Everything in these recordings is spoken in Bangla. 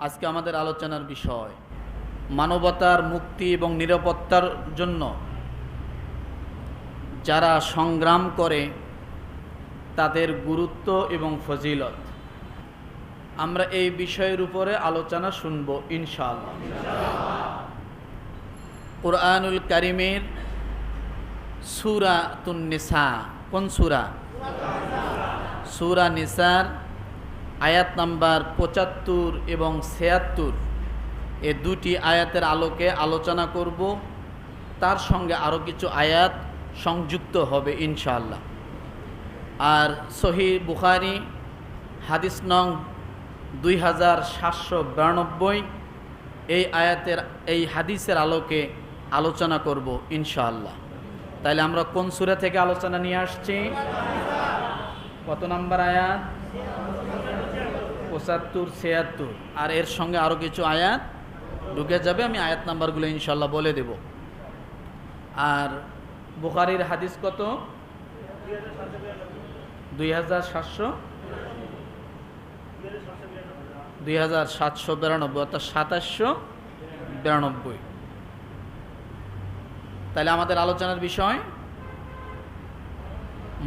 আজকে আমাদের আলোচনার বিষয় মানবতার মুক্তি এবং নিরাপত্তার জন্য যারা সংগ্রাম করে তাদের গুরুত্ব এবং ফজিলত। আমরা এই বিষয়ের উপরে আলোচনা শুনব ইনশাআল্লাহ। কুরআনুল কারীমের সূরাতুন নিসা, কোন সূরা? সূরা নিসার আয়াত নাম্বার ৭৫ এবং ৭৬ এ দুটি আয়াতের আলোকে আলোচনা করব। তার সঙ্গে আরও কিছু আয়াত সংযুক্ত হবে ইনশাআল্লাহ। আর সহিহ বুখারী হাদিস নং ২৭৯২ এই হাদিসের আলোকে আলোচনা করব ইনশাআল্লাহ। তাইলে আমরা কোন সূরা থেকে আলোচনা নিয়ে আসছি? কত নম্বর আয়াত? ৭৫ ৭৬। আর এর সঙ্গে আরও কিছু আয়াত ঢুকে যাবে, আমি আয়াত নাম্বারগুলো ইনশাআল্লাহ বলে দেব। আর বুখারীর হাদিস কত? ২৭৯২ অর্থাৎ ২৭৯২। তাহলে আমাদের আলোচনার বিষয়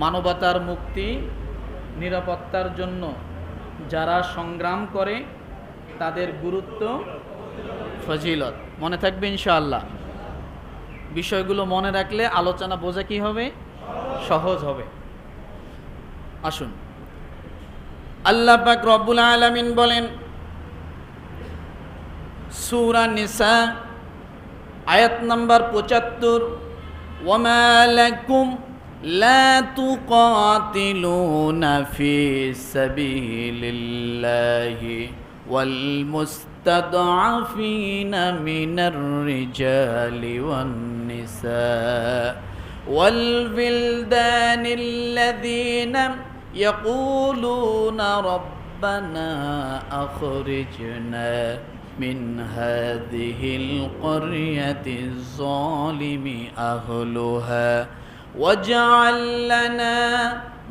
মানবতার মুক্তি নিরাপত্তার জন্য যারা সংগ্রাম করে তাদের গুরুত্ব ফজিলত। মনে থাকবে ইনশাআল্লাহ। বিষয়গুলো মনে রাখলে আলোচনা বোঝা কি হবে? সহজ হবে। আসুন, আল্লাহ পাক রব্বুল আলামিন বলেন সূরা নিসা আয়াত নাম্বার ৭৫, ওয়ামা লাকুম লা তুকাতিলুনা ফি সাবিলিল্লাহি ওয়াল মুস্তাদআফিনা মিনার রিজালি ওয়ান নিসা ওয়াল বিলদানিল্লাযীনা ইয়াকুলুনা রব্বানা আখরিজনা মিন হাযিহিল ক্বরয়াতিজ যালিমি আহলুহা ওয়াজআল লানা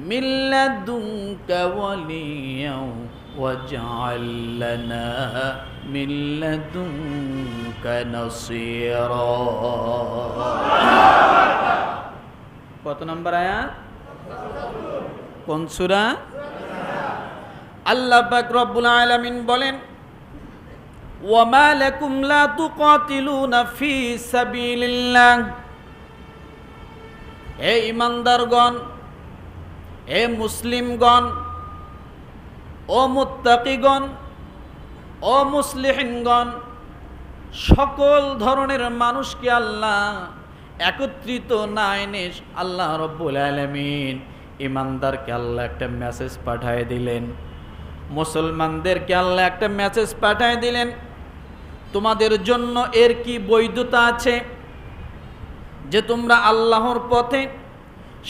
মিন লাদুনকা ওয়ালিয়্যান ওয়াজআল লানা মিন লাদুনকা নাসীরা। কত নম্বর আয়াত? কোন সূরা? আল্লাহ পাক রব্বুল আলামিন বলেন ওয়ামা লাকুম লা তুকাতিলুনা ফি সাবিলিল্লাহ। হে ঈমানদারগণ, হে মুসলিমগণ, ও মুত্তাকিগণ, ও মুসলিহিনগণ, সকল ধরনের মানুষকে আল্লাহ একত্রিত না এনে আল্লাহ রব্বুল আলামিন ঈমানদারকে আল্লাহ একটা মেসেজ পাঠিয়ে দিলেন, মুসলমানদেরকে আল্লাহ একটা মেসেজ পাঠিয়ে দিলেন। তোমাদের জন্য এর কি বৈধতা আছে যে তোমরা আল্লাহর পথে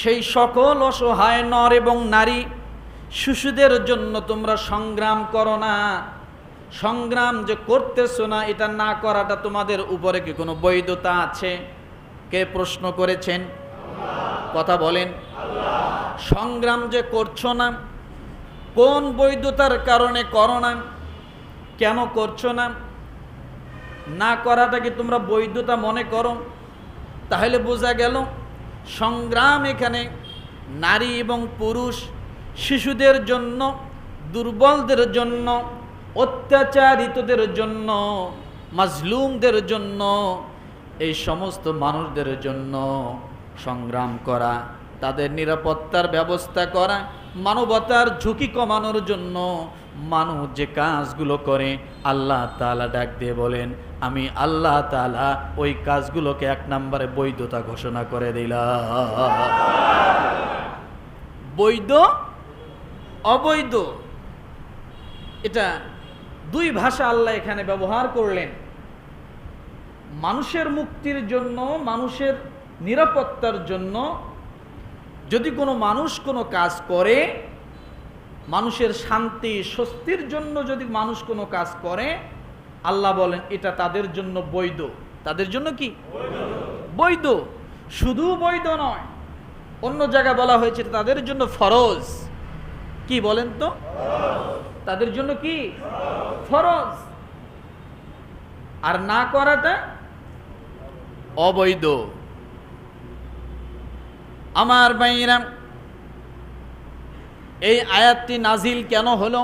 সেই সকল অসহায় নর এবং নারী শিশুদের জন্য তোমরা সংগ্রাম করো না? সংগ্রাম যে করতেছো না, এটা না করাটা তোমাদের উপরে কি কোনো বৈধতা আছে? কে প্রশ্ন করেছেন? কথা বলেন। সংগ্রাম যে করছো না, কোন বৈধতার কারণে করো না? কেন করছো না? না করাটা কি তোমরা বৈধতা মনে করো? তাহলে বোঝা গেল সংগ্রাম এখানে নারী এবং পুরুষ, শিশুদের জন্য, দুর্বলদের জন্য, অত্যাচারিতদের জন্য, মাজলুমদের জন্য, এই সমস্ত মানুষদের জন্য সংগ্রাম করা, তাদের নিরাপত্তার ব্যবস্থা করা, মানবতার ঝুঁকি কমানোর জন্য মানুষ যে কাজগুলো করে আল্লাহ তাআলা ডাক দিয়ে বলেন আমি আল্লাহ তাআলা ওই কাজগুলোকে ১ নম্বরে বৈধতা ঘোষণা করে দিলাম। বৈধ অবৈধ এটা দুই ভাষা আল্লাহ এখানে ব্যবহার করলেন। মানুষের মুক্তির জন্য, মানুষের নিরাপত্তার জন্য যদি কোনো মানুষ কোনো কাজ করে, মানুষের শান্তি স্বস্তির জন্য যদি মানুষ কোনো কাজ করে, আল্লাহ বলেন এটা তাদের জন্য বৈধ। তাদের জন্য কি? বৈধ। শুধু বৈধ নয়, অন্য জায়গায় বলা হয়েছে তাদের জন্য ফরজ। কি বলেন তো? তাদের জন্য কি? ফরজ। আর না করাটা অবৈধ। আমার ভাইরা, এই আয়াতটি নাজিল কেন হলো?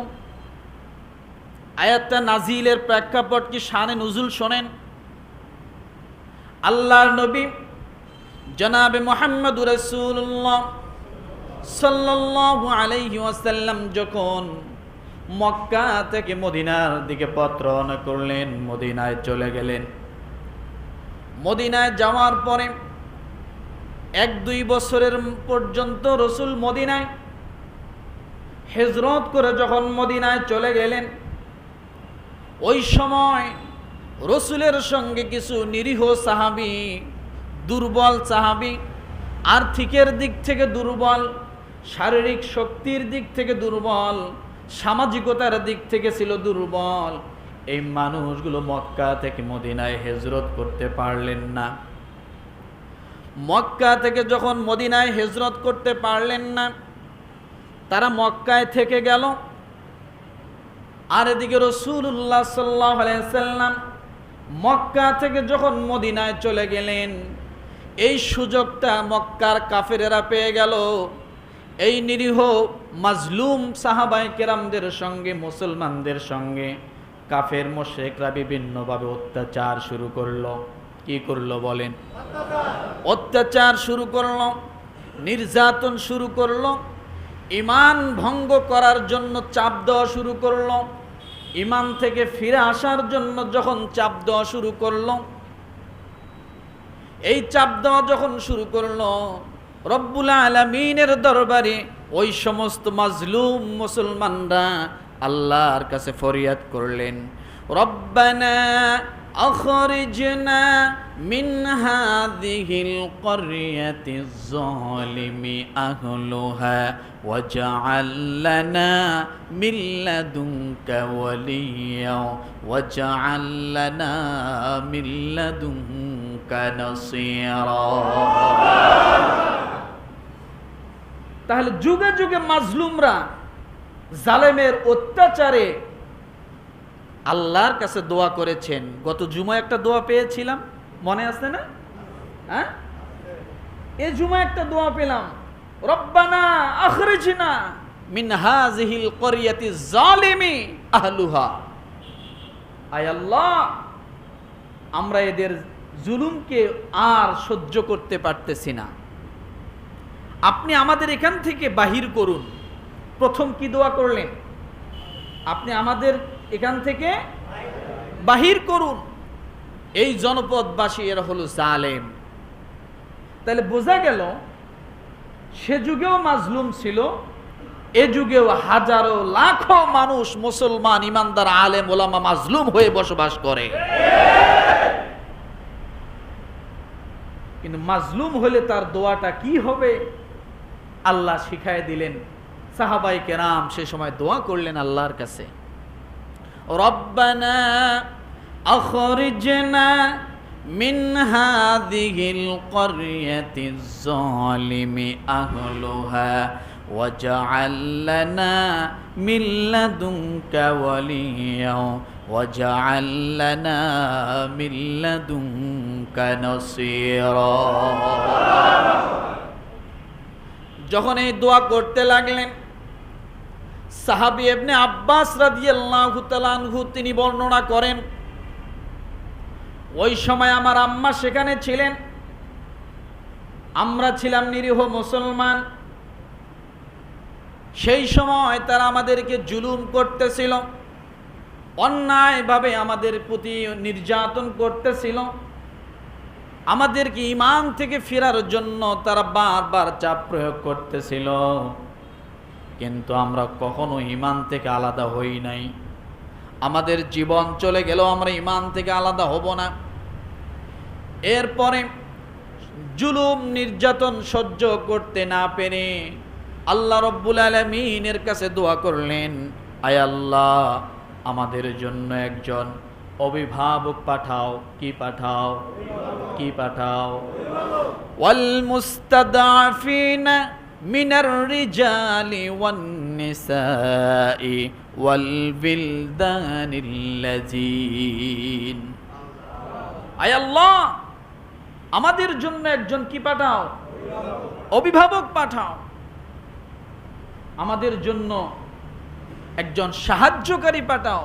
আয়াতটা নাজিলের প্রেক্ষাপট কি, শানে নুজুল শোনেন। আল্লাহর নবী জনাবে মুহাম্মদুর রাসূলুল্লাহ সাল্লাল্লাহু আলাইহি ওয়াসাল্লাম যখন মক্কা থেকে মদিনার দিকে পথ রওনা করলেন, মদিনায় চলে গেলেন। মদিনায় যাওয়ার পরে 1-2 বছরের পর্যন্ত রসুল মদিনায় হিজরত করে যখন মদিনায় চলে গেলেন, ওই সময় রসুলের সঙ্গে কিছু নিরীহ সাহাবী, দুর্বল সাহাবী, আর্থিকের দিক থেকে দুর্বল, শারীরিক শক্তির দিক থেকে দুর্বল, সামাজিকতার দিক থেকে ছিল দুর্বল, এই মানুষগুলো মক্কা থেকে মদিনায় হিজরত করতে পারলেন না। মক্কা থেকে যখন মদিনায় হিজরত করতে পারলেন না, তারা মক্কায় থেকে গেল। আর এদিকে রাসূলুল্লাহ সাল্লাল্লাহু আলাইহি ওয়াসাল্লাম মক্কা থেকে যখন মদিনায় চলে গেলেন, এই সুযোগটা মক্কার কাফেরেরা পেয়ে গেল। এই নিরীহ মাজলুম সাহাবায়ে কেরামদের সঙ্গে, মুসলমানদের সঙ্গে কাফের মুশরিকরা বিভিন্নভাবে অত্যাচার শুরু করলো। কি করলো বলেন? অত্যাচার শুরু করলো, নির্যাতন শুরু করলো, ঈমান ভঙ্গ করার জন্য চাপ দেওয়া শুরু করলো। ঈমান থেকে ফিরে আসার জন্য যখন চাপ দেওয়া শুরু করলো, এই চাপ দেওয়া যখন শুরু করলো, রব্বুল আলামিনের দরবারে ওই সমস্ত মাজলুম মুসলমানরা আল্লাহর কাছে ফরিয়াদ করলেন, রব্বানা আখরিজনা মিন হাযিহিল ক্বরিয়াতিজ যালিমি আহলুহা ওয়াজআল লানা মিন লাদুনকা ওয়ালিয়্যা ওয়াজআল লানা মিন লাদুনকা নাসীরা। তাহলে যুগে যুগে মাজলুমরা জালেমের অত্যাচারে আল্লাহর কাছে দোয়া করেছেন। গত জুমায় একটা দোয়া পেয়েছিলাম, মনে আছে না? হ্যাঁ, এই জুমায় একটা দোয়া পেলাম, রব্বানা আখরিজনা মিন হাযিহিল ক্বরিয়াতি যালিমি আহলুহা। আয় আল্লাহ, আমরা এদের জুলুমকে আর সহ্য করতে পারতেছি না, আপনি আমাদের এখান থেকে বাহির করুন। প্রথম কি দোয়া করলেন? আপনি আমাদের এখান থেকে বাহির করুন, এই জনপদবাসী এরা হলো জালেম। তাহলে বোঝা গেল সে যুগেও মাজলুম ছিল, এ যুগেও হাজারো লাখো মানুষ মুসলমান ইমানদার আলেম ওলামা মাজলুম হয়ে বসবাস করে। কিন্তু মাজলুম হলে তার দোয়াটা কি হবে আল্লাহ শিখায় দিলেন। সাহাবায়ে কেরাম সে সময় দোয়া করলেন আল্লাহর কাছে, রব্বানা আখরিজনা মিন হাযিহিল ক্বরিয়াতিজ যালিমি আহলুহা ওয়াজআল লানা মিন লাদুনকা ওয়ালিয়্যা ওয়াজআল লানা মিন লাদুনকা নাসীরা। যখন এই দোয়া করতে লাগলেন, সাহাবী ইবনে আব্বাস রাদিয়াল্লাহু তাআলা আনহু তিনি বর্ণনা করেন, ওই সময় আমার আম্মা সেখানে ছিলেন, আমরা ছিলাম নিরীহ মুসলমান। সেই সময় তারা আমাদেরকে জুলুম করতেছিল, অন্যায়ভাবে আমাদের প্রতি নির্যাতন করতেছিল, আমাদেরকে ঈমান থেকে ফেরার জন্য তারা বারবার চাপ প্রয়োগ করতেছিল। কিন্তু আমরা কখনো ঈমান থেকে আলাদা হই নাই। আমাদের জীবন চলে গেল, আমরা ঈমান থেকে আলাদা হব না। এরপরে জুলুম নির্যাতন সহ্য করতে না পেরে আল্লাহ রব্বুল আলামিনের কাছে দোয়া করলেন, আয় আল্লাহ, আমাদের জন্য একজন অভিভাবক পাঠাও। কি পাঠাও? কি পাঠাও? ওয়াল মুস্তাদআফিনা মিনার রিজালি ওয়ান নিসাই ওয়াল বিলদানিল্লাযীন আয় আল্লাহ, আমাদের জন্য একজন কি পাঠাও? অভিভাবক পাঠাও। আমাদের জন্য একজন সাহায্যকারী পাঠাও।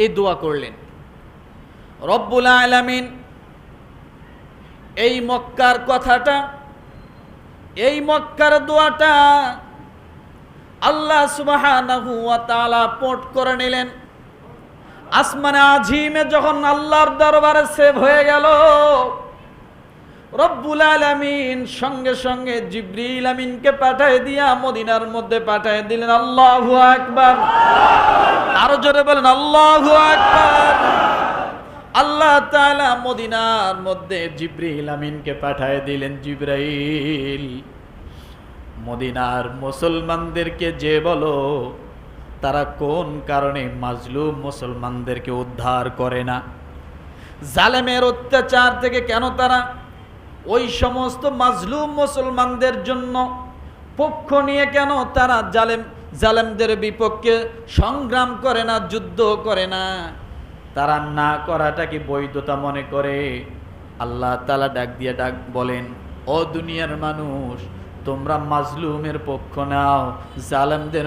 এই দোয়া করলেন। রব্বুল আলামিন এই মক্কার কথাটা, এই মক্কার দোয়াটা আল্লাহ সুবহানাহু ওয়া তাআলা পোর্ট করে নিলেন। আসমানে আজিমে যখন আল্লাহর দরবারে সেভ হয়ে গেল, রব্বুল আলামিন সঙ্গে সঙ্গে জিবরিল আমিনকে পাঠিয়ে দিয়া মদিনার মধ্যে পাঠিয়ে দিলেন। আল্লাহু আকবার। আরো জোরে বলেন আল্লাহু আকবার। আল্লাহ তাআলা মদিনার মধ্যে জিবরিল আমিনকে পাঠিয়ে দিলেন। জিবরাইল, মদিনার মুসলমানদেরকে যে বলো তারা কোন কারণে মাজলুম মুসলমানদেরকে উদ্ধার করে না, জালেমের অত্যাচার থেকে কেন তারা ওই সমস্ত মাজলুম মুসলমানদের জন্য পক্ষ নিয়ে কেন তারা জালেমদের বিপক্ষে সংগ্রাম করে না, যুদ্ধ করে না, তারা না করাটা কি বৈধতা মনে করে? আল্লাহ তাআলা ডাক বলেন, ও দুনিয়ার মানুষ, তোমরা মাজলুমের পক্ষ নাও, জালেমদের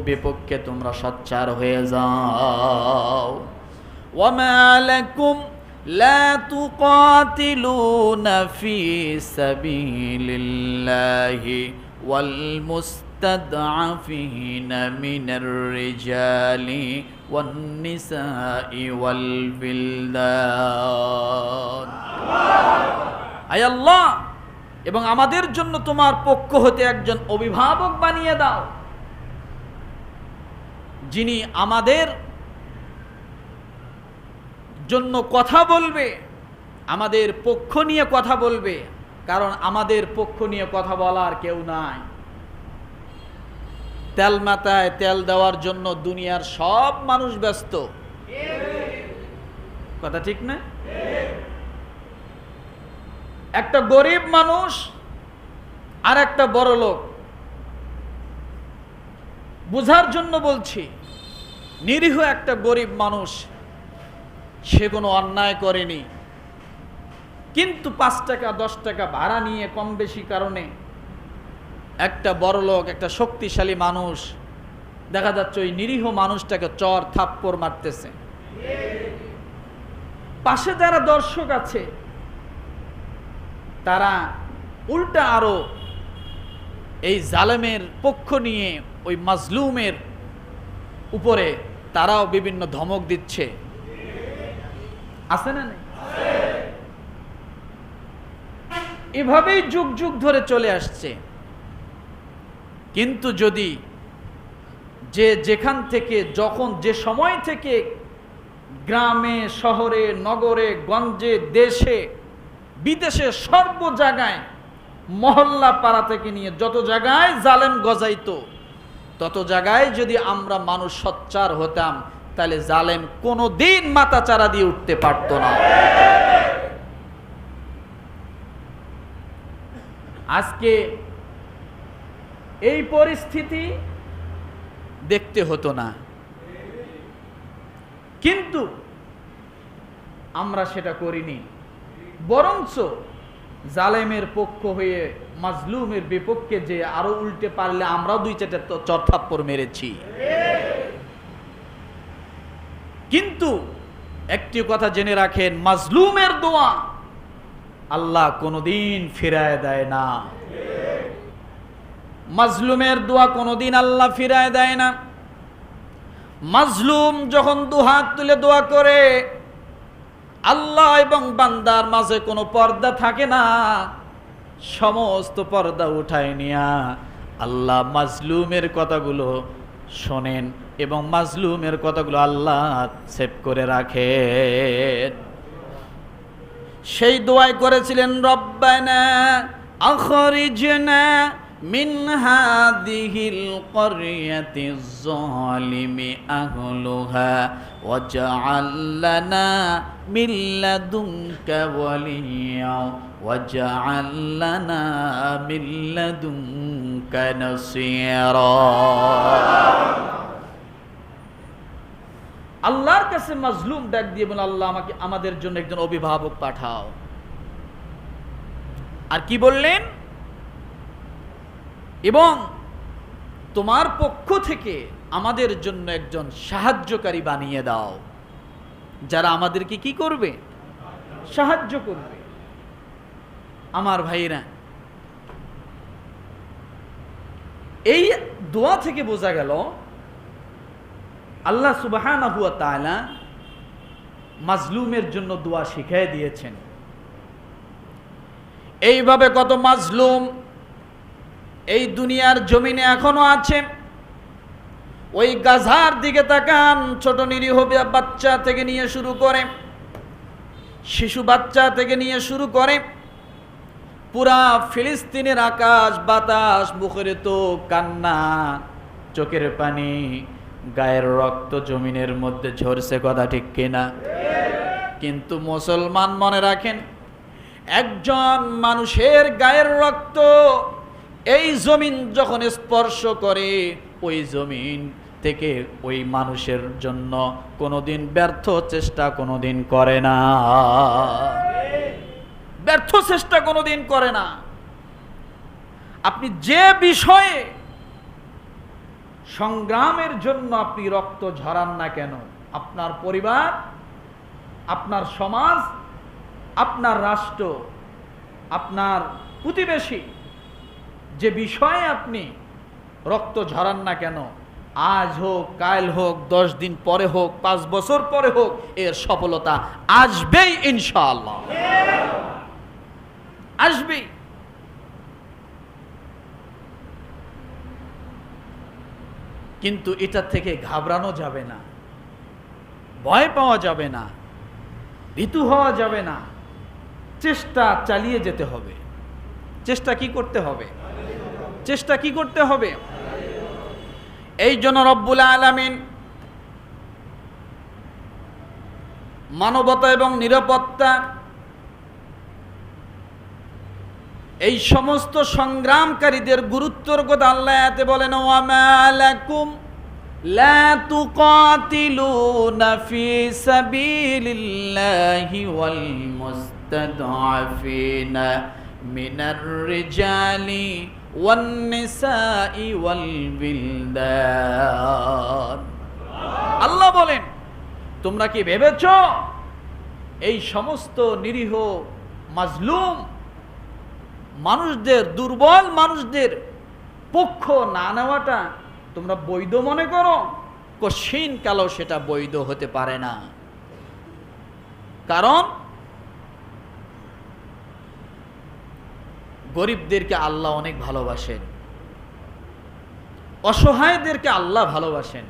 বিপক্ষে তোমরা সোচ্চার হয়ে যাও। ওয়ামা লাকুম লা তুকাতিলুনা ফি সাবিলিল্লাহি ওয়াল মুস্তাদআফিনা মিনার রিজালি ওয়ান নিসাই ওয়াল বিলদান। আয় আল্লাহ, এবং আমাদের জন্য তোমার পক্ষ হতে একজন অভিভাবক বানিয়ে দাও, যিনি আমাদের জন্য কথা বলবে, আমাদের পক্ষ নিয়ে কথা বলবে, কারণ আমাদের পক্ষ নিয়ে কথা বলার কেউ নাই। তেল মাথায় তেল দেওয়ার জন্য দুনিয়ার সব মানুষ ব্যস্ত, কথা ঠিক না? একটা গরিব মানুষ আর একটা বড় লোক, বুঝার জন্য বলছি, নিরীহ একটা গরিব মানুষ, সে কোনো অন্যায় করেনি, কিন্তু 5 টাকা 10 টাকা ভাড়া নিয়ে কম বেশি কারণে একটা বড় লোক, একটা শক্তিশালী মানুষ দেখা যাচ্ছে ওই নিরীহ মানুষটাকে চর থাপ্পড় মারতেছে। পাশে যারা দর্শক আছে তারা উল্টা আরো এই জালেমের পক্ষ নিয়ে ওই মাজলুমের উপরে তারাও বিভিন্ন ধমক দিচ্ছে, আছে না? এভাবেই যুগ যুগ ধরে চলে আসছে। কিন্তু যদি যে যেখান থেকে যখন যে সময় থেকে গ্রামে শহরে নগরে গঞ্জে দেশে বিদেশে সর্ব জায়গায় মহল্লা পাড়া থেকে নিয়ে যত জায়গায় জালেম গজাইতো, তত জায়গায় যদি আমরা মানুষ সোচ্চার হতাম, তাহলে জালেম কোনোদিন মাথা চারা দিয়ে উঠতে পারত না। আজকে এই পরিস্থিতি দেখতে হতো না, কিন্তু আমরা সেটা করিনি, বরঞ্চ জালেমের পক্ষ হয়ে মাজলুমের বিপক্ষে যে আরো উল্টে পারলে আমরাও 2-4টা চরথাপ্পড় মেরেছি। কিন্তু একটি কথা জেনে রাখেন, মাজলুমের দোয়া আল্লাহ কোনোদিন ফিরায় দেয় না। মাজলুমের দোয়া কোনোদিন আল্লাহ ফিরায় দেয় না। মাজলুম যখন দুহাত তুলে দোয়া করে, আল্লাহ এবং বান্দার মাঝে কোনো পর্দা থাকে না, সমস্ত পর্দা উঠায় নিয়া আল্লাহ মাজলুমের কথাগুলো শোনেন এবং মাজলুমের কথাগুলো আল্লাহ সেভ করে রাখেন। সেই দোয়াই করেছিলেন, রব্বানা আখরিজনা মিন হাদিহিল ক্বরিয়াতিজ যালিমি আহলুহা ওয়াজআল লানা মিন লাদুনকা ওয়ালিয়্যা ওয়াজআল লানা মিন লাদুনকা নাসীরা। আল্লাহর কাছে মাজলুম ডাক দিয়ে বলে, আল্লাহ আমাদের জন্য একজন অভিভাবক পাঠাও। আর কি বললেন? এবং তোমার পক্ষ থেকে আমাদের জন্য একজন সাহায্যকারী বানিয়ে দাও, যারা আমাদেরকে কি করবে? সাহায্য করবে। আমার ভাইরা, এই দোয়া থেকে বোঝা গেল আল্লাহ সুবহানাহু ওয়া তাআলা মাজলুমের জন্য দোয়া শিখিয়ে দিয়েছেন। এইভাবে কত মাজলুম এই দুনিয়ার জমিনে এখনো আছে। ওই গাজার দিকে তাকান, ছোট নিরীহ বাচ্চা থেকে নিয়ে শুরু করে, শিশু বাচ্চা থেকে নিয়ে শুরু করে, পুরা ফিলিস্তিনের আকাশ বাতাস, মুখের তো কান্না, চোখের পানি, গায়ের রক্ত জমিনের মধ্যে ঝরছে, কথা ঠিক কিনা? কিন্তু মুসলমান মনে রাখেন, একজন মানুষের গায়ের রক্ত এই জমিন যখন স্পর্শ করে, ওই জমিন থেকে ওই মানুষের জন্য কোনোদিন ব্যর্থ চেষ্টা কোনোদিন করে না, ব্যর্থ চেষ্টা কোনোদিন করে না। আপনি যে বিষয়ে সংগ্রামের জন্য আপনি রক্ত ঝরান না কেন, আপনার পরিবার, আপনার সমাজ, আপনার রাষ্ট্র, আপনার প্রতিবেশী, যে বিষয়ে আপনি রক্ত ঝরান না কেন, আজ হোক, কাল হোক, 10 দিন পরে হোক, 5 বছর পরে হোক, এর সফলতা আসবেই ইনশাআল্লাহ, আসবেই। কিন্তু এটা থেকে ঘাবড়ানো যাবে না, ভয় পাওয়া যাবে না, ভীতু হওয়া যাবে না, চেষ্টা চালিয়ে যেতে হবে। চেষ্টা কি করতে হবে? চেষ্টা কি করতে হবে? এই জন্য রব্বুল আলামিন মানবতা এবং নিরাপত্তা, এই সমস্ত সংগ্রামকারীদের গুরুত্বর কথা আল্লাহ আয়াতে বলেন, ওয়া মা লাকুম লা তুকাতিলুনা ফি সাবিলিল্লাহি ওয়াল মুস্তাদআফিনা মিনার রিজালি ওয়ান নিসাই ওয়াল বিলদান। আল্লাহ বলেন, তোমরা কি ভেবেছো এই সমস্ত নিরীহ মাজলুম মানুষদের, দুর্বল মানুষদের পক্ষ না নেওয়াটা তোমরা বৈধ মনে করো? কশিন কালো সেটা বৈধ হতে পারে না। কারণ গরিবদেরকে আল্লাহ অনেক ভালোবাসেন, অসহায়দেরকে আল্লাহ ভালোবাসেন,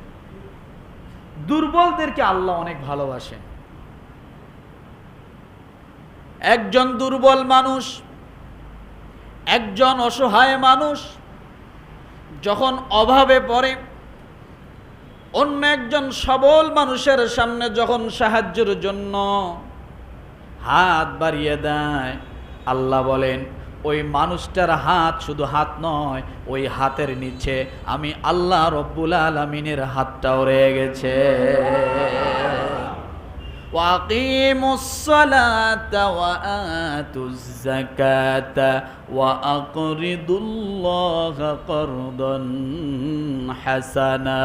দুর্বলদেরকে আল্লাহ অনেক ভালোবাসেন। একজন দুর্বল মানুষ, একজন অসহায় মানুষ যখন অভাবে পড়ে, অন্য একজন সবল মানুষের সামনে যখন সাহায্যের জন্য হাত বাড়িয়ে দেয়, আল্লাহ বলেন ওই মানুষটার হাত শুধু হাত নয়, ওই হাতের নিচে আমি আল্লাহ রব্বুল আলামিনের হাতটাও রয়ে গেছে। ওয়াকিমুস সালাতা ওয়া আতুজ যাকাতা ওয়া আকরিদুল্লাহা করদান হাসানা।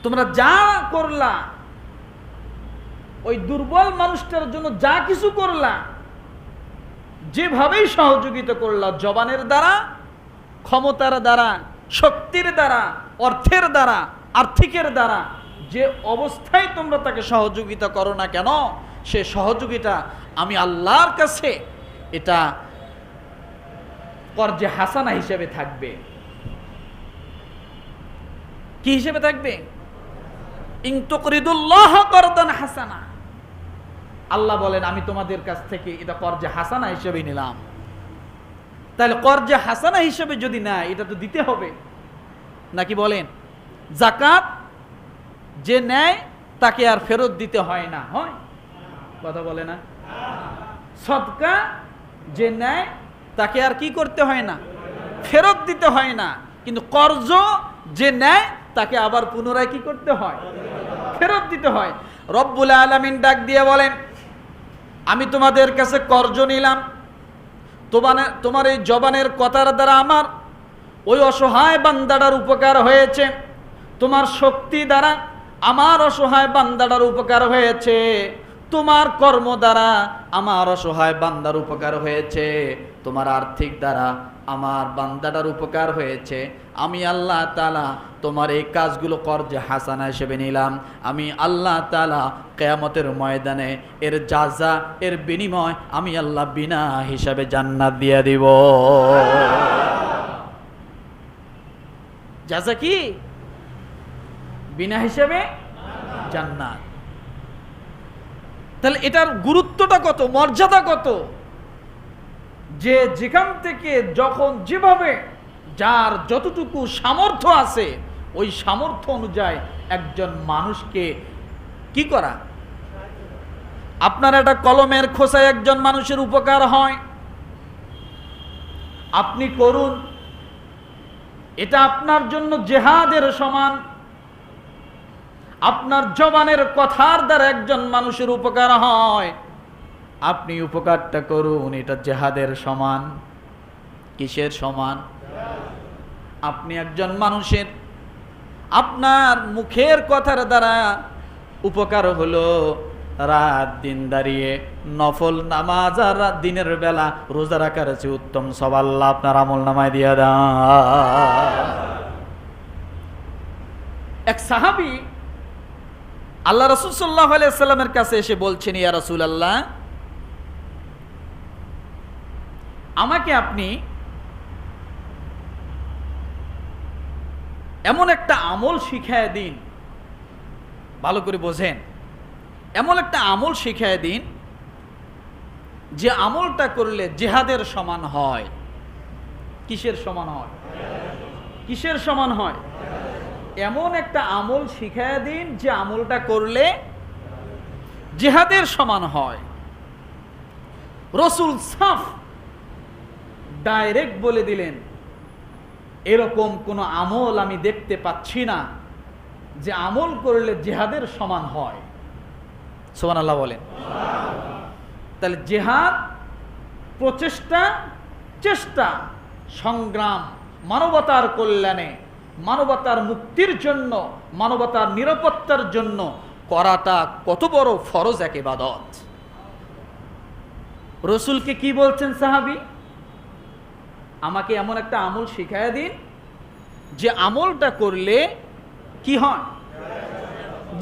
তোমরা যা করলা, ওই দুর্বল মানুষটার জন্য যা কিছু করলা, যেভাবেই সহযোগিতা করলা, জবানের দ্বারা, ক্ষমতার দ্বারা, শক্তির দ্বারা, অর্থের দ্বারা, আর্থিকের দ্বারা, যে অবস্থায় তোমরা তাকে সহযোগিতা করো না কেন, সে সহযোগিতা আমি আল্লাহর কাছে এটা কর্জে হাসানা হিসেবে থাকবে। কি হিসেবে থাকবে? ইন তুকরিদুল্লাহ করদান হাসানা। আল্লাহ বলেন আমি তোমাদের কাছ থেকে এটা কর্জে হাসানা হিসেবে নিলাম। তাহলে কর্জে হাসানা হিসেবে যদি না, এটা তো দিতে হবে নাকি বলেন? যাকাত যে নেয় তাকে আর ফেরত দিতে হয় না, হয়? কথা বলে না? সদকা যে নেয় তাকে আর কি করতে হয় না? ফেরত দিতে হয় না। কিন্তু কর্জ যে নেয় তাকে আবার পুনরায় কি করতে হয়? ফেরত দিতে হয়। রব্বুল আলামিন ডাক দিয়ে বলেন, আমি তোমাদের কাছে কর্জ নিলাম, তোমার এই জবানের কথার দ্বারা আমার ওই অসহায় বান্দাটার উপকার হয়েছে, তোমার শক্তি দ্বারা আমার অসহায় বান্দাটার উপকার হয়েছে, তোমার কর্ম দ্বারা আমার অসহায় বান্দার উপকার হয়েছে, তোমার আর্থিক দ্বারা আমার বান্দাটার উপকার হয়েছে। আমি আল্লাহ তাআলা তোমার এই কাজগুলো কর্জে হাসানা হিসেবে নিলাম। আমি আল্লাহ তাআলা কিয়ামতের ময়দানে এর জাযা, এর বিনিময় আমি আল্লাহ বিনা হিসাবে জান্নাত দিয়ে দিব। জাযা কি? বিনা হিসাবে জান্নাত। তাহলে এটার গুরুত্বটা কত, মর্যাদা কত, যে যেখান থেকে যখন যেভাবে যার যতটুকু সামর্থ্য আছে ওই সামর্থ্য অনুযায়ী একজন মানুষকে কি করা। আপনার একটা কলমের খোসায় একজন মানুষের উপকার হয়, আপনি করুন, এটা আপনার জন্য জিহাদের সমান। আপনার জবানের কথার দ্বারা একজন মানুষের উপকার হয়, আপনি উপকারটা করুন, এটা জিহাদের সমান। কিসের সমান? আপনি একজন মানুষের আপনার মুখের কথার দ্বারা উপকার হলো, রাত দিন দাঁড়িয়ে নফল নামাজ আর দিনের বেলা রোজা রাখার চেয়ে উত্তম সব আল্লাহ আপনার আমল নামায় দিয়ে দেন। এক সাহাবী আল্লাহ রাসূল সাল্লাল্লাহু আলাইহি ওয়াসাল্লামের কাছে এসে বলছেন, ইয়া রাসূলুল্লাহ, আমাকে আপনি এমন একটা আমল শিখায় দিন, ভালো করে বোঝেন, এমন একটা আমল শিখায় দিন যে আমলটা করলে জিহাদের সমান হয়। কিসের সমান হয়? কিসের সমান হয়? এমন একটা আমল শিখায় দিন যে আমলটা করলে জিহাদের সমান হয়। রাসূল সাফ ডাইরেক্ট বলে দিলেন, এরকম কোন আমল আমি দেখতে পাচ্ছি না যে আমল করলে জিহাদের সমান হয়। সুবহানাল্লাহ বলেন। তাহলে জিহাদ প্রচেষ্টা, চেষ্টা, সংগ্রাম, মানবতার কল্যাণে, মানবতার মুক্তির জন্য, মানবতার নিরাপত্তার জন্য করাটা কত বড় ফরজ এক ইবাদত। রাসূলকে কি বলছেন সাহাবী? আমাকে এমন একটা আমল শিখায় দিন যে আমলটা করলে কি হয়?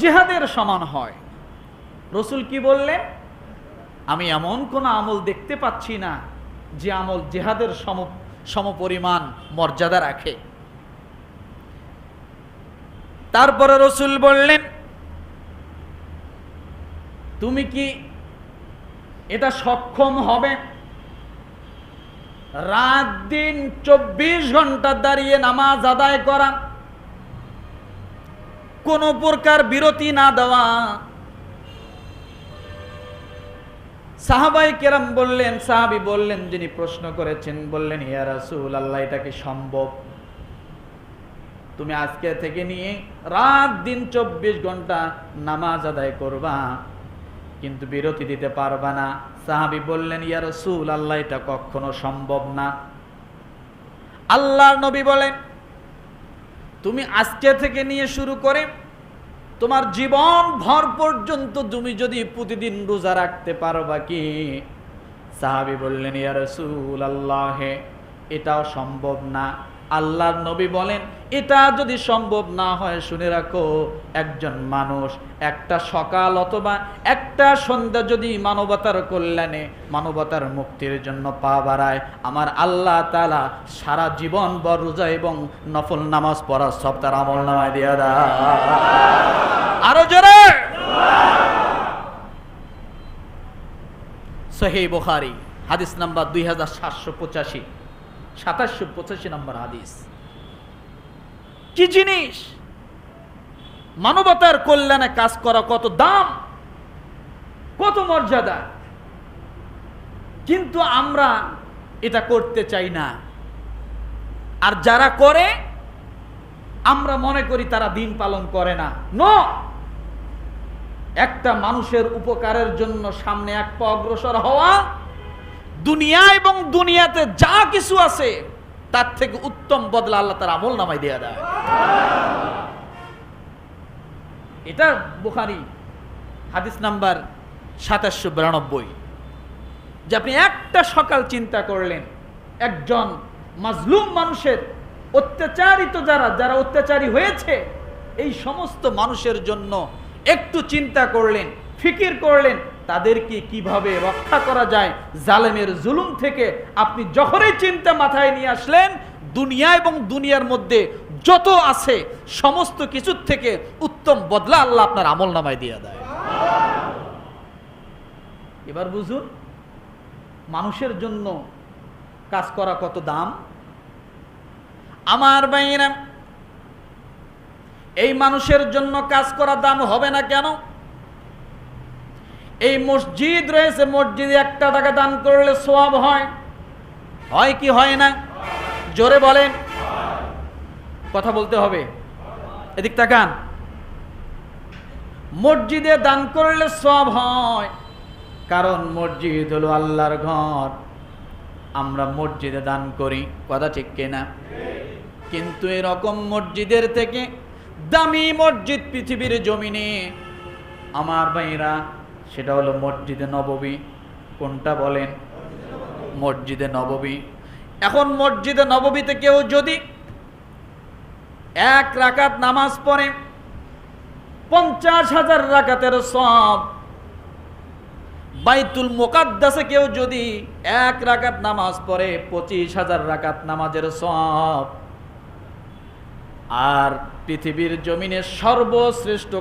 জিহাদের সমান হয়। রাসূল কি বললেন? আমি এমন কোন আমল দেখতে পাচ্ছি না যে আমল জিহাদের সমপরিমাণ মর্যাদা রাখে। তারপরে রাসূল বললেন, তুমি কি এটা সক্ষম হবে? রাত দিন 24 ঘন্টা দাঁড়িয়ে নামাজ আদায় করা, কোন প্রকার বিরতি না দেওয়া। সাহাবায়ে কেরাম বললেন, সাহাবী বললেন, যিনি প্রশ্ন করেছেন, বললেন, ইয়া রাসূলুল্লাহ, এটা কি সম্ভব? তুমি আজকে থেকে নিয়ে রাত দিন 24 ঘন্টা নামাজ আদায় করবা, কিন্তু বিরতি দিতে পারবা না। সাহাবী বললেন, ইয়া রাসূলুল্লাহ, এটা কখনো সম্ভব না। আল্লাহর নবী বলেন, তুমি আজকে থেকে নিয়ে শুরু করে তোমার জীবন ভর পর্যন্ত তুমি যদি প্রতিদিন রোজা রাখতে পারবা কি? সাহাবী বললেন, ইয়া রাসূলুল্লাহ, এটাও সম্ভব না। আল্লাহর নবী বলেন, এটা যদি সম্ভব না হয়, শুনে রাখো, একজন মানুষ একটা সকাল অথবা একটা সন্ধ্যা যদি মানবতার কল্যাণে, মানবতার মুক্তির জন্য পা বাড়ায়, আমার আল্লাহ তাআলা সারা জীবন ভর রোজা এবং নফল নামাজ পড়া সব তার আমল নামায় দিয়ে দেয়। আরো জোরে। সহিহ বুখারী হাদিস নাম্বার 2785, 2785 নম্বর হাদিস। কি জিনিস! মানবতার কল্যাণে কাজ করা কত দাম, কত মর্যাদা, কিন্তু আমরা এটা করতে চাই না। আর যারা করে আমরা মনে করি তারা দিন পালন করে না। নো, একটা মানুষের উপকারের জন্য সামনে এক পা অগ্রসর হওয়া, দুনিয়া এবং দুনিয়াতে যা কিছু আছে তার থেকে উত্তম বদলা আল্লাহ তার আমল নামায় দেয়া দেয়। এটা বুখারী হাদিস নাম্বার 2792, যে আপনি একটা সকাল চিন্তা করলেন একজন মাজলুম মানুষের, অত্যাচারিত যারা অত্যাচারী হয়েছে, এই সমস্ত মানুষের জন্য একটু চিন্তা করলেন, ফিকির করলেন তাদেরকে কিভাবে রক্ষা করা যায় জালেমের জুলুম থেকে। আপনি যখনই চিন্তা মাথায় নিয়ে আসলেন, দুনিয়া এবং দুনিয়ার মধ্যে যত আছে সমস্ত কিছুর থেকে উত্তম বদলা আল্লাহ আপনার আমল নামায় দিয়ে দেয়। এবার বুঝুন মানুষের জন্য কাজ করা কত দাম। আমার ভাইয়েরা, এই মানুষের জন্য কাজ করা দাম হবে না কেন? এই মসজিদ রয়েছে, মসজিদে 1 টাকা দান করলে সওয়াব হয়, হয় কি হয় না? জোরে বলেন, কথা বলতে হবে, এদিক তাকান। মসজিদে দান করলে সওয়াব হয়, কারণ মসজিদ হলো আল্লাহর ঘর, আমরা মসজিদে দান করি, কথা ঠিক কিনা? কিন্তু এরকম মসজিদের থেকে দামি মসজিদ পৃথিবীর জমিনে আমার ভাইরা, সেটা হলো মসজিদে নববী। কোনটা বলেন? মসজিদে নববী। এখন মসজিদে নববীতে কেউ যদি 1 রাকাত নামাজ পড়ে 50,000 রাকাতের সওয়াব, বাইতুল মুকাদ্দাসে কেউ যদি 1 রাকাত নামাজ পড়ে 25,000 রাকাত নামাজের সওয়াব, আর পৃথিবীর জমিনে সর্বশ্রেষ্ঠ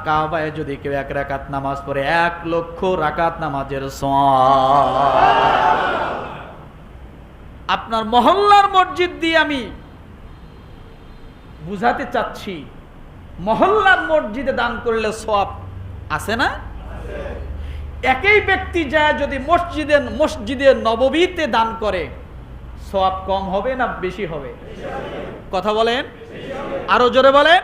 কাবায় যদি কেউ 1 রাকাত নামাজ পড়ে 1 লক্ষ রাকাত নামাজের সওয়াব। আপনার মহল্লার মসজিদ দিয়ে আমি বুঝাতে চাচ্ছি, মহল্লার মসজিদে দান করলে সওয়াব আছে না? একই ব্যক্তি যায় যদি মসজিদে নববীতে দান করে, সওয়াব কম হবে না বেশি হবে? কথা বলেন, আরো জোরে বলেন।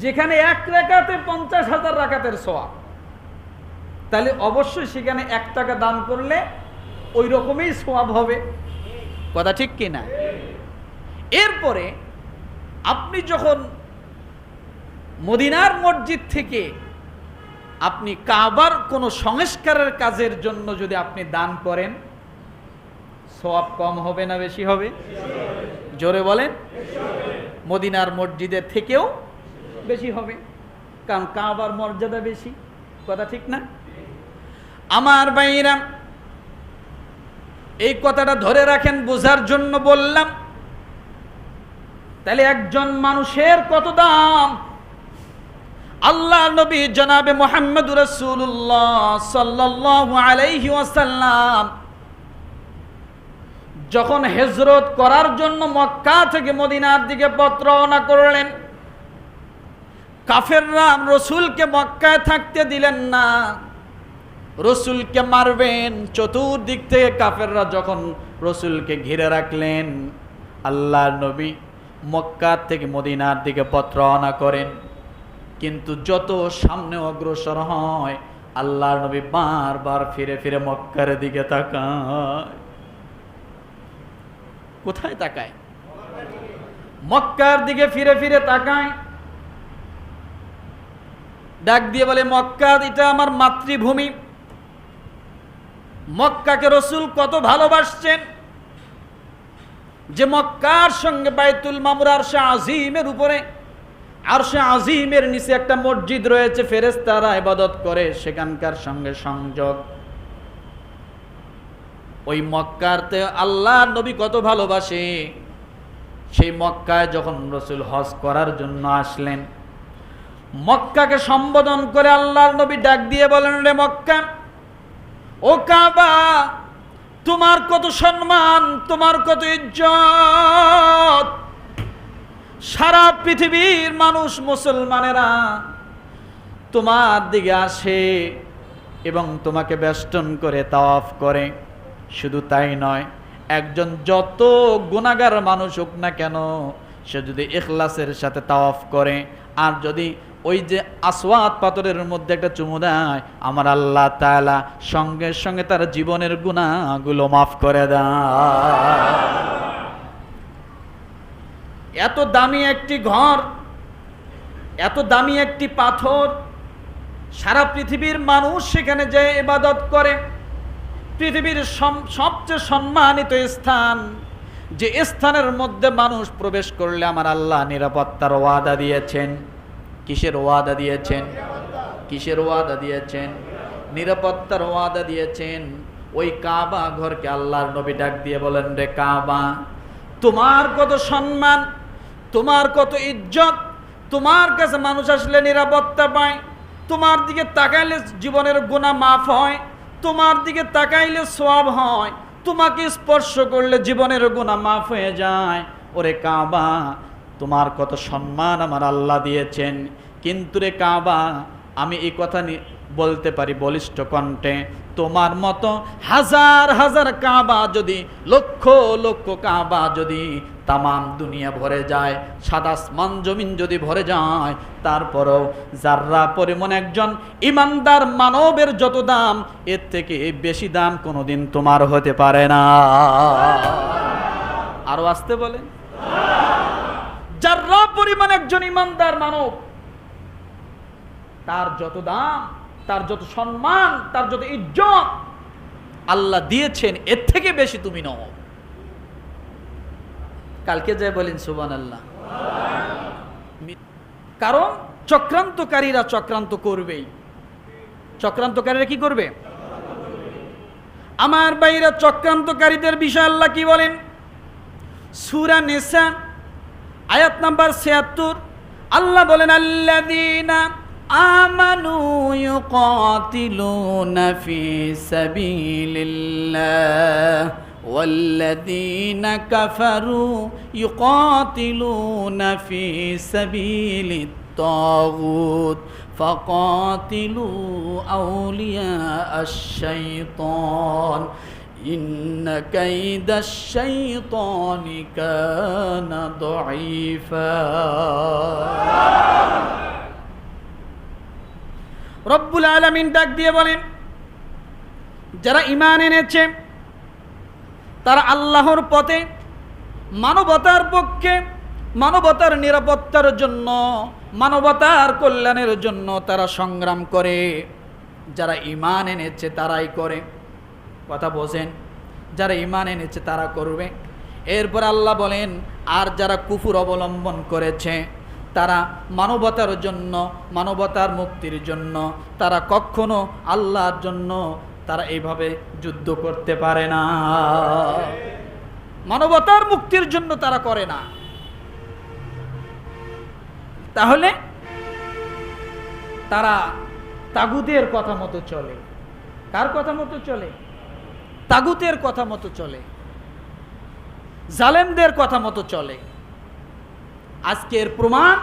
যেখানে 1 রাকাতে 50,000 রাকাতের সওয়াব, তাহলে অবশ্যই সেখানে 1 টাকা দান করলে ওই রকমই সওয়াব হবে, কথা ঠিক কিনা? এরপরে আপনি যখন মদিনার মসজিদ থেকে আপনি কাবার কোনো সংস্কারের কাজের জন্য যদি আপনি দান করেন, সওয়াব কম হবে না বেশি হবে? জোরে বলেন। মদিনার মসজিদের থেকেও বেশি হবে, কারণ কাবার মর্যাদা বেশি, কথা ঠিক না? আমার ভাইরা, এই কথাটা ধরে রাখেন, বোঝার জন্য বললাম। তাহলে একজন মানুষের কত দাম। আল্লাহ নবী জনাবে মুহাম্মদুর রাসূলুল্লাহ সাল্লাল্লাহু আলাইহি ওয়াসাল্লাম যখন হিজরত করার জন্য মক্কা থেকে মদিনার দিকে পথ রওনা করলেন, কাফেররা রাসূলকে মক্কায় থাকতে দিলেন না, রাসূলকে মারবেন। চতুর্দিক থেকে কাফেররা যখন রাসূলকে ঘিরে রাখলেন, আল্লাহর নবী মক্কা থেকে মদিনার দিকে পথ রওনা করেন। কিন্তু যত সামনে অগ্রসর হয়, আল্লাহর নবী বারবার ফিরে ফিরে মক্কার দিকে তাকায়। কোথায় তাকায়? মক্কার দিকে ফিরে ফিরে তাকায়, ডাক দিয়ে বলে, মক্কা এটা আমার মাতৃভূমি। মক্কাকে রাসূল কত ভালোবাসছেন যে মক্কার সঙ্গে বাইতুল মামুর আরশে আজিমের উপরে, আরশে আজিমের নিচে একটা মসজিদ রয়েছে, ফেরেশতারা ইবাদত করে, সেখানকার সঙ্গে সংযোগ। ওই মক্কাতে আল্লাহর নবী কত ভালোবাসে। সেই মক্কায় যখন রাসূল হজ করার জন্য আসলেন, মক্কাকে সম্বোধন করে আল্লাহর নবী ডাক দিয়ে বলেন, রে মক্কা, ও কাবা, তোমার কত সম্মান, তোমার কত ইজ্জত। সারা পৃথিবীর মানুষ, মুসলমানেরা তোমার দিকে আসে এবং তোমাকে বেষ্টন করে তাওয়াফ করে। শুধু তাই নয়, একজন যত গুনাহগার মানুষ হোক না কেন, সে যদি ইখলাসের সাথে তাওয়াফ করে, আর যদি ওই যে আসওয়াদ পাথরের মধ্যে একটা চুমু দেয়, আমার আল্লাহ তাআলা সঙ্গে সঙ্গে তার জীবনের গুনাহগুলো মাফ করে দেয়। এত দামি একটি ঘর, এত দামি একটি পাথর, সারা পৃথিবীর মানুষ সেখানে যে ইবাদত করে। পৃথিবীর সবচেয়ে সম্মানিত স্থান, যে স্থানের মধ্যে মানুষ প্রবেশ করলে আমার আল্লাহ নিরাপত্তার ওয়াদা দিয়েছেন। কিসের ওয়াদা দিয়েছেন? কিসের ওয়াদা দিয়েছেন? নিরাপত্তার ওয়াদা দিয়েছেন। ওই কাবা ঘরকে আল্লাহর নবী ডাক দিয়ে বলেন, রে কাবা, তোমার কত সম্মান, তোমার কত ইজ্জত, তোমার কাছে মানুষ আসলে নিরাপত্তা পায়, তোমার দিকে তাকাইলে জীবনের গুনাহ মাফ হয়, তোমার দিকে তাকাইলে সওয়াব হয়, তোমাকে স্পর্শ করলে জীবনের গুনাহ মাফ হয়ে যায়। ওরে কাবা, তোমার কত সম্মান আমার আল্লাহ দিয়েছেন। কিন্তু রে কাবা, আমি এই কথা বলতে পারি বলিষ্ঠ কণ্ঠে, তোমার মতো হাজার হাজার কাবা যদি, লক্ষ লক্ষ কাবা যদি তামাম দুনিয়া ভরে যায়, সাদা আসমান জমিন যদি ভরে যায়, তারপরও যাররা পরিমাণ একজন ইমানদার মানবের যত দাম, এর থেকে বেশি দাম কোনোদিন তোমার হতে পারে না। আরো আসতে বলে, যাররা পরিমাণ একজন ইমানদার মানব, তার যত দাম, তার যত সম্মান, তার যত ইজ্জত আল্লাহ দিয়েছেন, এর থেকে বেশি তুমি নও। কালকে যে বলেন সুবহানাল্লাহ। কারণ চক্রান্তকারীরা চক্রান্ত করবেই। চক্রান্তকারীরা কি করবে? আমার ভাইরা, চক্রান্তকারীদের বিষয়ে আল্লাহ কি বলেন? সূরা নিসা আয়াত নাম্বার ৭৬ আল্লাহ বলেন, আল্লাযীনা আমানু ইউকাতিলুনা ফি সাবিলিল্লাহ ওয়াল্লাযীনা কাফারু ইউকাতিলুনা ফি সাবিলিত তাগুত ফাকাতিলু আউলিয়া আশ-শাইতান ইন্না কাইদাশ শাইতানি কানা দাঈফা। রব্বুল আলামিন ডাক দিয়ে বলেন, যারা ঈমান এনেছে তারা আল্লাহর পথে, মানবতার পক্ষে, মানবতার নিরাপত্তার জন্য, মানবতার কল্যাণের জন্য তারা সংগ্রাম করে। যারা ঈমান এনেছে তারাই করে। কথা বোঝেন? যারা ঈমান এনেছে তারা করবে। এরপর আল্লাহ বলেন, আর যারা কুফর অবলম্বন করেছে তারা মানবতার জন্য, মানবতার মুক্তির জন্য তারা কখনো আল্লাহর জন্য তারা এইভাবে যুদ্ধ করতে পারে না। মানবতার মুক্তির জন্য তারা করে না। তাহলে তারা তাগুতের কথা মতো চলে। কার কথা মতো চলে? তাগুতের কথা মতো চলে, জালেমদের কথা মতো চলে। আজকের প্রমাণ,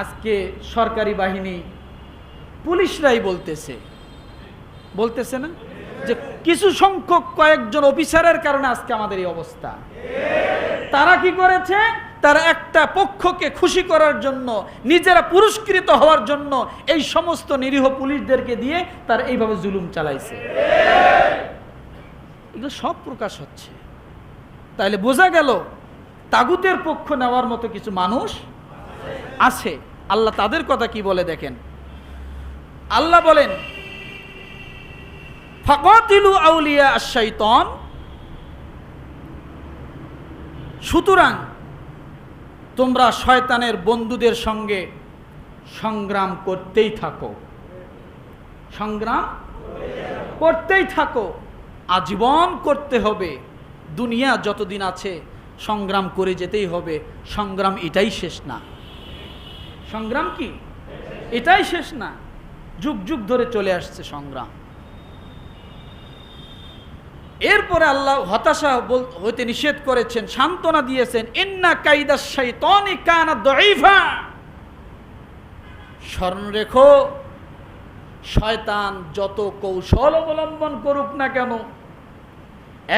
আজকে সরকারি বাহিনী, পুলিশরাই বলতেছে না যে কিছু সংখ্যক কয়েকজন অফিসারের কারণে আজকে আমাদের এই অবস্থা। তারা কি করেছে? তারা একটা পক্ষকে খুশি করার জন্য, নিজেরা পুরস্কৃত হওয়ার জন্য এই সমস্ত নিরীহ পুলিশদেরকে দিয়ে তারা এইভাবে জুলুম চালাইছে। এগুলো সব প্রকাশ হচ্ছে। তাইলে বোঝা গেল তাগুতের পক্ষ নেওয়ার মতো কিছু মানুষ আছে। আল্লাহ তাদের কথা কি বলে দেখেন। আল্লাহ বলেন, ফাকাতিলু আউলিয়া আশ-শাইতান, সুতরাং তোমরা শয়তানের বন্ধুদের সঙ্গে সংগ্রাম করতেই থাকো। সংগ্রাম করতেই থাকো, আজীবন করতে হবে। দুনিয়া যতদিন আছে সংগ্রাম করে যেতেই হবে। সংগ্রাম এটাই শেষ না। সংগ্রাম কি এটাই শেষ না, যুগ যুগ ধরে চলে আসছে সংগ্রাম। এরপরে আল্লাহ হতাশা হইতে নিষেধ করেছেন, সান্ত্বনা দিয়েছেন, ইন্না কাইদাশ শাইতানি কানা দাঈফা। স্মরণ রেখো, শয়তান যত কৌশল অবলম্বন করুক না কেন,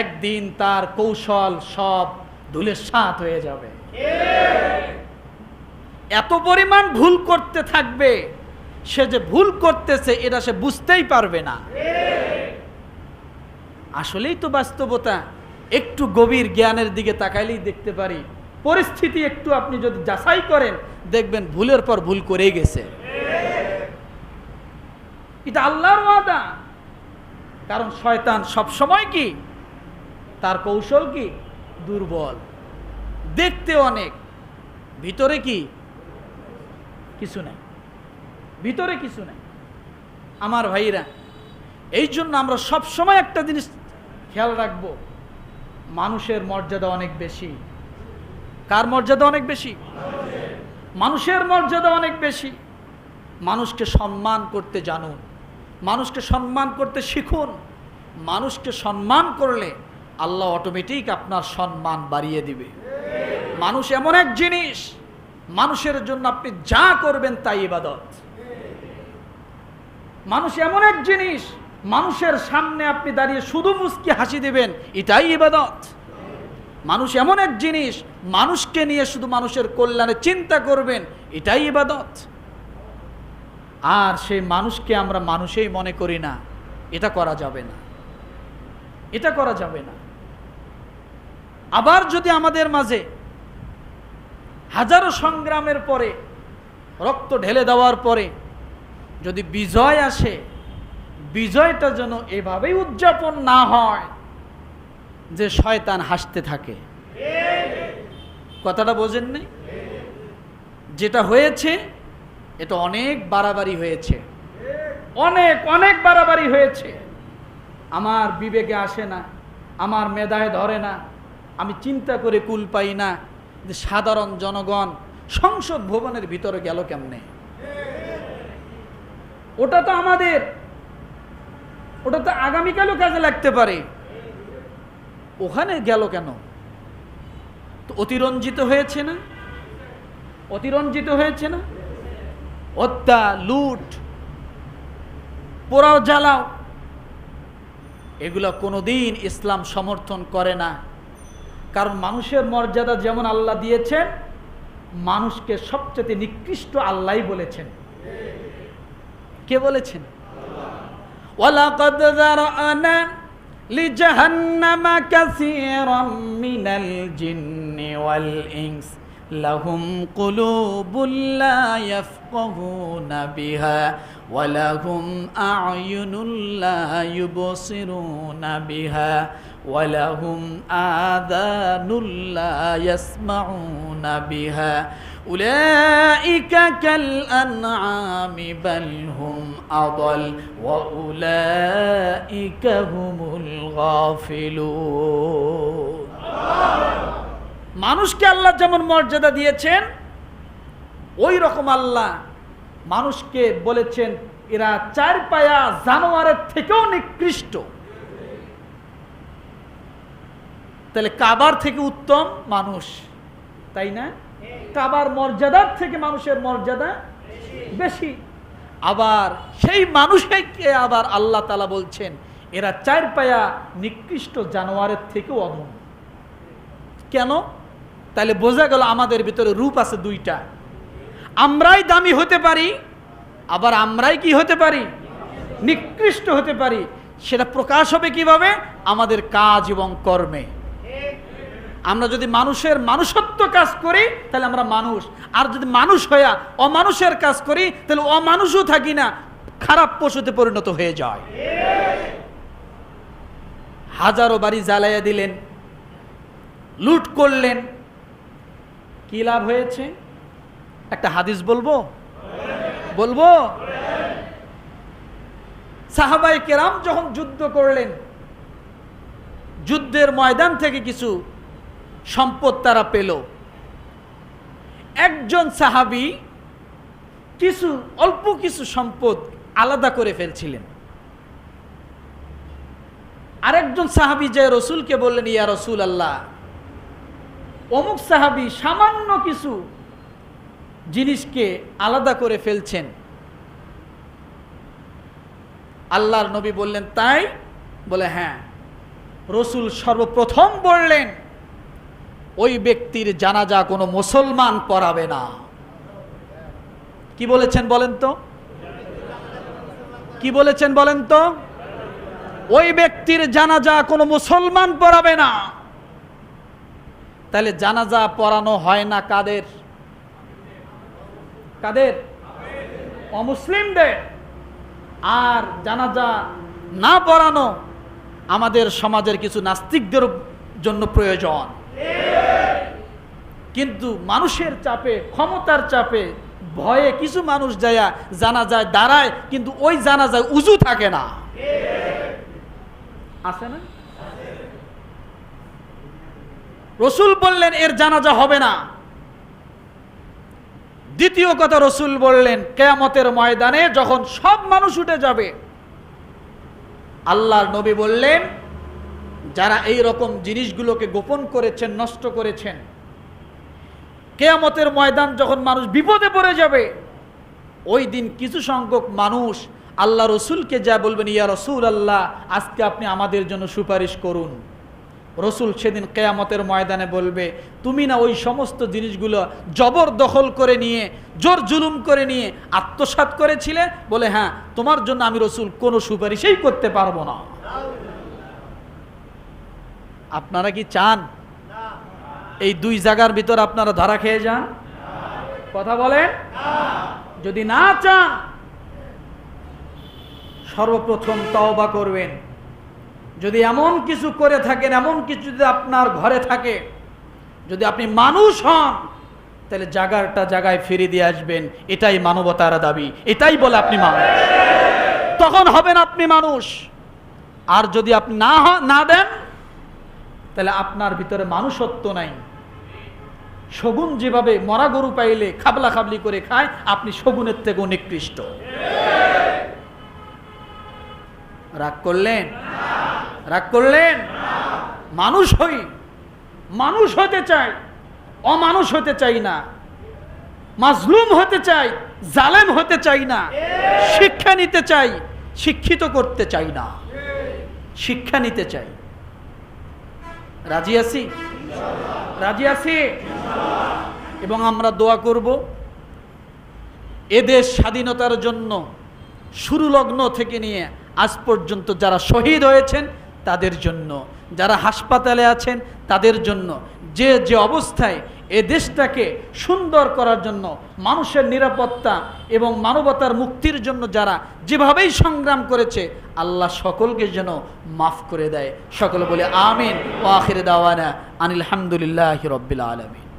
একদিন তার কৌশল সব ধুলের সাত হয়ে যাবে। এত পরিমাণ ভুল করতে থাকবে, সে যে ভুল করতেছে এটা সে বুঝতেই পারবে না। আসলেই তো বাস্তবতা। একটু গভীর জ্ঞানের দিকে তাকাইলেই দেখতে পারি, পরিস্থিতি একটু আপনি যদি যাচাই করেন দেখবেন ভুলের পর ভুল করেই গেছে। এটা আল্লাহর ওয়াদা। কারণ শয়তান সব সময় কি, তার কৌশল কি, দুর্বল। দেখতে অনেক, ভিতরে কি কিছু নাই, ভিতরে কিছু নাই। আমার ভাইরা, এই জন্য আমরা সব সময় একটা জিনিস খেয়াল রাখবো, মানুষের মর্যাদা অনেক বেশি। কার মর্যাদা অনেক বেশি? মানুষের মর্যাদা অনেক বেশি। মানুষকে সম্মান করতে জানুন, মানুষকে সম্মান করতে শিখুন। মানুষকে সম্মান করলে আল্লাহ অটোমেটিক আপনার সম্মান বাড়িয়ে দিবে। মানুষ এমন এক জিনিস, মানুষের জন্য আপনি যা করবেন তাই ইবাদত। মানুষ এমন এক জিনিস, মানুষের সামনে আপনি দাঁড়িয়ে শুধু মুস্কি হাসি দিবেন, এটাই ইবাদত। মানুষ এমন এক জিনিস, মানুষকে নিয়ে শুধু মানুষের কল্যাণে চিন্তা করবেন, এটাই ইবাদত। আর সেই মানুষকে আমরা মানুষই মনে করি না, এটা করা যাবে না, এটা করা যাবে না। আবার যদি আমাদের মাঝে হাজারো সংগ্রামের পরে, রক্ত ঢেলে দেওয়ার পরে যদি বিজয় আসে, বিজয়টা যেন এভাবেই উদযাপন না হয় যে শয়তান হাসতে থাকে। কথাটা বোঝেননি? যেটা হয়েছে এটা অনেক বাড়াবাড়ি হয়েছে, অনেক অনেক বাড়াবাড়ি হয়েছে। আমার বিবেকে আসে না, আমার মেধায় ধরে না, আমি চিন্তা করে কুল পাই না যে সাধারণ জনগণ সংসদ ভবনের ভিতরে গেল কেমনে। ওটা তো আমাদের, ওটা তো আগামীকালও কাজে লাগতে পারে, ওখানে গেল কেন? তো অতিরঞ্জিত হয়েছে না, অতিরঞ্জিত হয়েছে না? হত্যা, লুট, পোড়াও জ্বালাও, এগুলো কোনোদিন ইসলাম সমর্থন করে না। কারণ মানুষের মর্যাদা যেমন আল্লাহ দিয়েছেন, মানুষকে সবচেয়ে নিকৃষ্ট আল্লাহই বলেছেন। কে বলেছেন? ওয়ালাকাদ যারানা লিজাহান্নামা কাসীরাম মিনাল জিন্নি ওয়াল ইনস লাহুম কুলুবুল লা ইয়াফকাহুনা বিহা ওয়া লাহুম আ'য়ুনুল লা ইউবসিরুনা বিহা ওয়া লাহুম আযানুল লা ইয়াসমাউনা বিহা উলাইকা কাল আনআমি বাল হুম আদাল ওয়া উলাইকা হুমুল গাফিলুন। মানুষকে আল্লাহ যেমন মর্যাদা দিয়েছেন, ওই রকম আল্লাহ মানুষকে বলেছেন এরা চার পায়া জানোয়ারের থেকেও নিকৃষ্ট। তাহলে কাবার থেকে উত্তম মানুষ, তাই না? কাবার মর্যাদার থেকে মানুষের মর্যাদা বেশি। আবার সেই মানুষকে আবার আল্লাহ তাআলা বলছেন এরা চার পায়া নিকৃষ্ট জানোয়ারের থেকেও অধম। কেন? তাহলে বোঝা গেল আমাদের ভিতরে রূপ আছে দুইটা। আমরাই দামি হতে পারি, আবার আমরাই কি হতে পারি? নিকৃষ্ট হতে পারি। সেটা প্রকাশ হবে কিভাবে? আমাদের কাজ এবং কর্মে। আমরা যদি মানুষের মানুষত্ব কাজ করি তাহলে আমরা মানুষ, আর যদি মানুষ হইয়া অমানুষের কাজ করি তাহলে অমানুষও থাকি না, খারাপ পশুতে পরিণত হয়ে যায়। হাজারো বাড়ি জ্বালাইয়া দিলেন, লুট করলেন, কি লাভ হয়েছে? একটা হাদিস বলবো, বলবো সাহাবায়ে কেরাম যখন যুদ্ধ করলেন, যুদ্ধের ময়দান থেকে কিছু সম্পদ তারা পেল। একজন সাহাবী কিছু অল্প কিছু সম্পদ আলাদা করে ফেলছিলেন। আরেকজন সাহাবী যে রসুলকে বললেন, ইয়া রাসূলুল্লাহ, অমুক সাহাবী সামান্য কিছু জিনিসকে আলাদা করে ফেলছেন। আল্লাহর নবী বললেন, তাই? বলে হ্যাঁ। রসুল সর্বপ্রথম বললেন, ওই ব্যক্তির জানাজা কোনো মুসলমান পড়াবে না। কি বলেছেন বলেন তো? কি বলেছেন বলেন তো? ওই ব্যক্তির জানাজা কোনো মুসলমান পড়াবে না। তাহলে জানাজা পড়ানো হয় না কাদের? কাদের? অমুসলিমদের। আর জানাজা না পড়ানো আমাদের সমাজের কিছু নাস্তিকদের জন্য প্রয়োজন। কিন্তু মানুষের চাপে, ক্ষমতার চাপে, ভয়ে কিছু মানুষ যায় জানাজায় দাঁড়ায়, কিন্তু ওই জানাজায় উজু থাকে না। আছে না? রসুল বললেন এর জানাজা হবে না। দ্বিতীয় কথা, রসুল বললেন কিয়ামতের ময়দানে যখন সব মানুষ উঠে যাবে, আল্লাহর নবী বললেন যারা এই রকম জিনিসগুলোকে গোপন করেছেন, নষ্ট করেছেন, কিয়ামতের ময়দান যখন মানুষ বিপদে পড়ে যাবে, ওই দিন কিছু সংখ্যক মানুষ আল্লাহ রসুলকে যা বলবেন, ইয়া রসুল আল্লাহ, আজকে আপনি আমাদের জন্য সুপারিশ করুন। রসুল সেদিন কিয়ামতের ময়দানে বলবে, তুমি না ওই সমস্ত জিনিসগুলো জবরদখল করে নিয়ে, জোর জুলুম করে নিয়ে আত্মসাৎ করেছিলে? বলে হ্যাঁ, তোমার জন্য আমি রসুল কোনো সুপারিশই করতে পারবো না। আপনারা কি চান এই দুই জায়গার ভিতর আপনারা ধরা খেয়ে যান? কথা বলেন। যদি না চান, সর্বপ্রথম তওবা করবেন। যদি এমন কিছু করে থাকেন, এমন কিছু যদি আপনার ঘরে থাকে, যদি আপনি মানুষ হন, তাহলে জায়গায় ফিরে দিয়ে আসবেন। এটাই মানবতার দাবি, এটাই বলে আপনি মানুষ। তখন হবেন আপনি মানুষ। আর যদি আপনি না দেন, তাহলে আপনার ভিতরে মানুষত্ব নাই। শগুন যেভাবে মরা গরু পাইলে খাবলা খাবলি করে খায়, আপনি শগুনের থেকেও নিকৃষ্ট। রাগ করলেন? রাগ করলেন? মানুষ হই, মানুষ হতে চাই, অমানুষ হতে চাই না। মাজলুম হতে চাই, জালেম হতে চাই না। শিক্ষা নিতে চাই, শিক্ষিত করতে চাই না। শিক্ষা নিতে চাই। রাজি আছি? রাজি আছি? এবং আমরা দোয়া করব এদেশ স্বাধীনতার জন্য শুরু লগ্ন থেকে নিয়ে আজ পর্যন্ত যারা শহীদ হয়েছেন তাদের জন্য, যারা হাসপাতালে আছেন তাদের জন্য, যে যে অবস্থায় এ দেশটাকে সুন্দর করার জন্য, মানুষের নিরাপত্তা এবং মানবতার মুক্তির জন্য যারা যেভাবেই সংগ্রাম করেছে, আল্লাহ সকলকে যেন মাফ করে দেয়। সকলে বলে আমিন। ওয়া আখির দাওয়ানা আনিল হামদুলিল্লাহি রাব্বিল আলামিন।